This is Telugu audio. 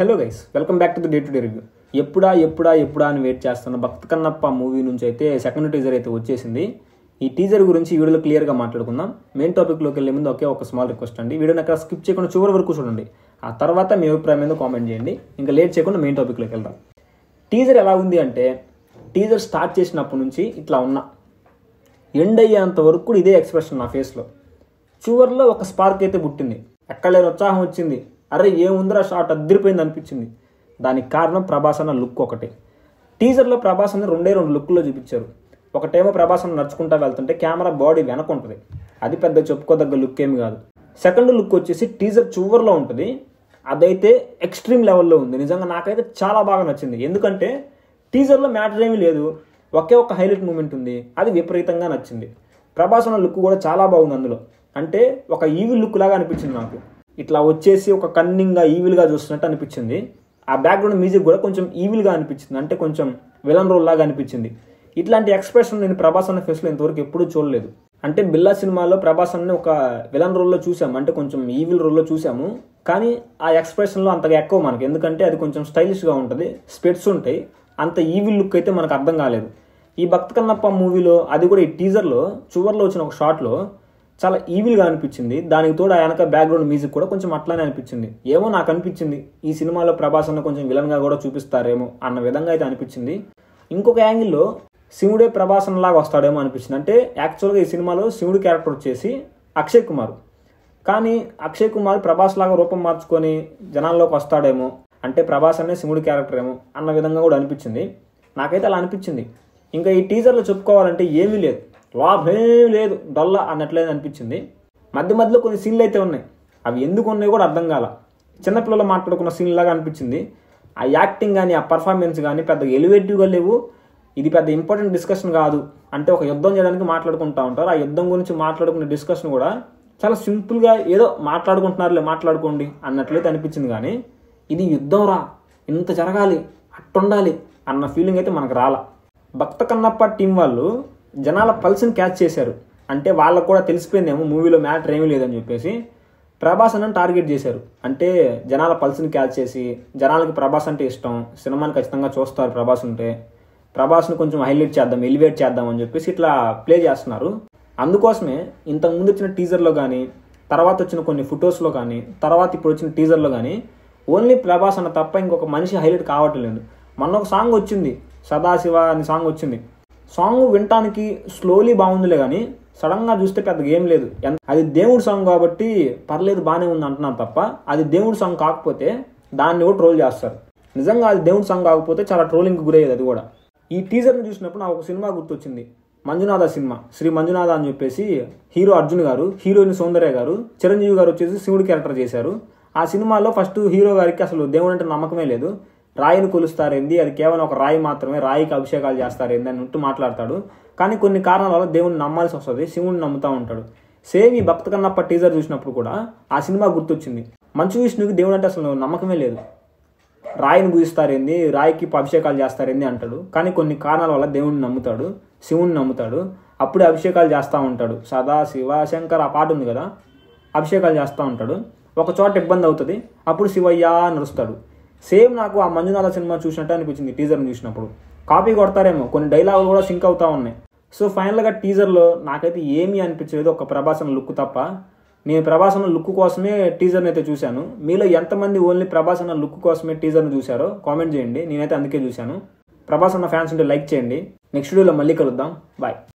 Hello guys, welcome back to the day to day review. ఎప్పుడా అని వెయిట్ చేస్తున్న భక్త కన్నప్ప మూవీ నుంచి అయితే సెకండ్ టీజర్ అయితే వచ్చేసింది. ఈ టీజర్ గురించి ఈ వీడియోలో క్లియర్గా మాట్లాడుకుందాం. మెయిన్ టాపిక్లోకి వెళ్ళే ముందు ఒక స్మాల్ రిక్వెస్ట్ అండి, వీడియోని అక్కడ స్కిప్ చేయకుండా చివరి వరకు చూడండి. ఆ తర్వాత మీ అభిప్రాయం మీద కామెంట్ చేయండి. ఇంకా లేట్ చేయకుండా మెయిన్ టాపిక్లోకి వెళ్దాం. టీజర్ ఎలా ఉంది అంటే, టీజర్ స్టార్ట్ చేసినప్పటి నుంచి ఇట్లా ఉన్నా, ఎండ్ అయ్యేంత వరకు కూడా ఇదే ఎక్స్ప్రెషన్ నా ఫేస్లో. చివరిలో ఒక స్పార్క్ అయితే పుట్టింది, ఎక్కడ లేని ఉత్సాహం వచ్చింది. అరే ఏముందిరా షాట్ అద్దరిపోయింది అనిపించింది. దానికి కారణం ప్రభాస్ అన్న లుక్ ఒకటి. టీజర్లో ప్రభాస్ అన్న రెండే లుక్లో చూపించారు. ఒకటేమో ప్రభాస్ అన్న నడుచుకుంటా వెళ్తుంటే కెమెరా బాడీ వెనక ఉంటుంది, అది పెద్ద చెప్పుకోదగ్గ లుక్ ఏమి కాదు. సెకండ్ లుక్ వచ్చేసి టీజర్ చివర్లో ఉంటుంది, అదైతే ఎక్స్ట్రీమ్ లెవెల్లో ఉంది. నిజంగా నాకైతే చాలా బాగా నచ్చింది. ఎందుకంటే టీజర్లో మ్యాటర్ ఏమీ లేదు, ఒక హైలైట్ మూమెంట్ ఉంది, అది విపరీతంగా నచ్చింది. ప్రభాస్ అన్న లుక్ కూడా చాలా బాగుంది. అందులో అంటే ఒక ఈవిల్ లుక్ లాగా అనిపించింది నాకు. ఇట్లా వచ్చేసి ఒక కన్నింగ్గా ఈవిల్గా చూస్తున్నట్టు అనిపించింది. ఆ బ్యాక్గ్రౌండ్ మ్యూజిక్ కూడా కొంచెం ఈవిల్గా అనిపించింది, అంటే కొంచెం విలన్ రోల్ లాగా అనిపించింది. ఇట్లాంటి ఎక్స్ప్రెషన్ నేను ప్రభాస్ అన్న ఫేస్లో ఇంతవరకు ఎప్పుడూ చూడలేదు. అంటే బిల్లా సినిమాలో ప్రభాస్ అన్ని ఒక విలన్ రోల్లో చూసాము, అంటే కొంచెం ఈవిల్ రోల్లో చూసాము. కానీ ఆ ఎక్స్ప్రెషన్లో అంతగా ఎక్కువ మనకి, ఎందుకంటే అది కొంచెం స్టైలిష్గా ఉంటుంది, స్పెట్స్ ఉంటాయి, అంత ఈవిల్ లుక్ అయితే మనకు అర్థం కాలేదు. ఈ భక్త కన్నప్ప మూవీలో అది కూడా ఈ టీజర్లో చివర్లో వచ్చిన ఒక షాట్లో చాలా ఈవిల్గా అనిపించింది. దానికి తోడు ఆ వెనక బ్యాక్గ్రౌండ్ మ్యూజిక్ కూడా కొంచెం అట్లానే అనిపించింది. ఏమో నాకు అనిపించింది ఈ సినిమాలో ప్రభాస్ అన్న కొంచెం విలన్గా కూడా చూపిస్తారేమో అన్న విధంగా అయితే అనిపించింది. ఇంకొక యాంగిల్లో శివుడే ప్రభాస్ అన్నలాగా వస్తాడేమో అనిపించింది. అంటే యాక్చువల్గా ఈ సినిమాలో శివుడి క్యారెక్టర్ వచ్చేసి అక్షయ్ కుమార్, కానీ అక్షయ్ కుమార్ ప్రభాస్ లాగా రూపం మార్చుకొని జనాల్లోకి వస్తాడేమో, అంటే ప్రభాస్ అనే శివుడి క్యారెక్టర్ ఏమో అన్న విధంగా కూడా అనిపించింది. నాకైతే అలా అనిపించింది. ఇంకా ఈ టీజర్లో చెప్పుకోవాలంటే ఏమీ లేదు, లాభేం లేదు, డొల్లా అన్నట్లేదు అనిపించింది. మధ్యలో కొన్ని సీన్లు అయితే ఉన్నాయి, అవి ఎందుకు ఉన్నాయో కూడా అర్థం కాల. చిన్నపిల్లలు మాట్లాడుకున్న సీన్ లాగా అనిపించింది. ఆ యాక్టింగ్ కానీ ఆ పర్ఫార్మెన్స్ కానీ పెద్ద ఎలివేటివ్గా లేవు. ఇది పెద్ద ఇంపార్టెంట్ డిస్కషన్ కాదు, అంటే ఒక యుద్ధం చేయడానికి మాట్లాడుకుంటూ ఉంటారు. ఆ యుద్ధం గురించి మాట్లాడుకునే డిస్కషన్ కూడా చాలా సింపుల్గా ఏదో మాట్లాడుకుంటున్నారులే, మాట్లాడుకోండి అన్నట్లయితే అనిపించింది. కానీ ఇది యుద్ధం రా, ఇంత జరగాలి, అట్టుండాలి అన్న ఫీలింగ్ అయితే మనకు రాల. భక్త కన్నప్ప టీం వాళ్ళు జనాల పల్స్ని క్యాచ్ చేశారు. అంటే వాళ్ళకు కూడా తెలిసిపోయిందేమో మూవీలో మ్యాటర్ ఏమీ లేదని చెప్పేసి ప్రభాస్ అన్న టార్గెట్ చేశారు. అంటే జనాల పల్స్ని క్యాచ్ చేసి, జనాలకి ప్రభాస్ అంటే ఇష్టం, సినిమాని ఖచ్చితంగా చూస్తారు ప్రభాస్ ఉంటే, ప్రభాస్ని కొంచెం హైలైట్ చేద్దాం, ఎలివేట్ చేద్దాం అని చెప్పేసి ఇట్లా ప్లే చేస్తున్నారు. అందుకోసమే ఇంతకుముందు వచ్చిన టీజర్లో కానీ, తర్వాత వచ్చిన కొన్ని ఫొటోస్లో కానీ, తర్వాత ఇప్పుడు వచ్చిన టీజర్లో కానీ ఓన్లీ ప్రభాస్ అన్న తప్ప ఇంకొక మనిషి హైలైట్ కావటం లేదు. మొన్న ఒక సాంగ్ వచ్చింది, సదాశివ అని సాంగ్ వచ్చింది. సాంగ్ వినటానికి స్లోలీ బాగుందిలే, కానీ సడన్గా చూస్తే పెద్దగా ఏం లేదు. అది దేవుడి సాంగ్ కాబట్టి పర్లేదు బాగానే ఉంది అంటున్నారు తప్ప, అది దేవుడి సాంగ్ కాకపోతే దాన్ని కూడా ట్రోల్ చేస్తారు. నిజంగా అది దేవుడి సాంగ్ కాకపోతే చాలా ట్రోలింగ్కి గురయ్యేది. అది కూడా ఈ టీజర్ని చూసినప్పుడు నాకు ఒక సినిమా గుర్తొచ్చింది, మంజునాథ సినిమా. శ్రీ మంజునాథ అని చెప్పేసి హీరో అర్జున్ గారు, హీరోయిన్ సౌందర్య గారు, చిరంజీవి గారు వచ్చేసి శివుడి క్యారెక్టర్ చేశారు. ఆ సినిమాలో ఫస్ట్ హీరో గారికి అసలు దేవుడు అంటే నమ్మకమే లేదు. రాయిని కొలుస్తారేంది, అది కేవలం ఒక రాయి మాత్రమే, రాయికి అభిషేకాలు చేస్తారేంది అని మాట్లాడతాడు. కానీ కొన్ని కారణాల వల్ల దేవుడిని నమ్మాల్సి వస్తుంది, శివుడిని నమ్ముతూ ఉంటాడు. సేమ్ ఈ భక్త కన్నప్ప టీజర్ చూసినప్పుడు కూడా ఆ సినిమా గుర్తొచ్చింది. మంచు విష్ణుకి దేవుడు అంటే అసలు నమ్మకమే లేదు, రాయిని పూజిస్తారేంది, రాయికి అభిషేకాలు చేస్తారేంది అంటాడు. కానీ కొన్ని కారణాల వల్ల దేవుడిని నమ్ముతాడు, శివుడిని నమ్ముతాడు, అప్పుడే అభిషేకాలు చేస్తూ ఉంటాడు. సదా శివ శంకర్ ఆ పాట ఉంది కదా, అభిషేకాలు చేస్తూ ఉంటాడు. ఒక చోట ఇబ్బంది అవుతుంది, అప్పుడు శివయ్య నడుస్తాడు. సేమ్ నాకు ఆ మంజునాథ సినిమా చూసినట్టు అనిపించింది టీజర్ని చూసినప్పుడు. కాపీ కొడతారేమో, కొన్ని డైలాగులు కూడా సింక్ అవుతా ఉన్నాయి. సో ఫైనల్గా టీజర్లో నాకైతే ఏమీ అనిపించలేదు, ఒక ప్రభాస్ అన్న లుక్ తప్ప. నేను ప్రభాస్ అన్న లుక్ కోసమే టీజర్ని అయితే చూశాను. మీలో ఎంతమంది ఓన్లీ ప్రభాస్ అన్న లుక్ కోసమే టీజర్ని చూశారో కామెంట్ చేయండి. నేనైతే అందుకే చూశాను. ప్రభాస్ అన్న ఫ్యాన్స్ ఉంటే లైక్ చేయండి. నెక్స్ట్ వీడియోలో మళ్ళీ కలుద్దాం. బాయ్.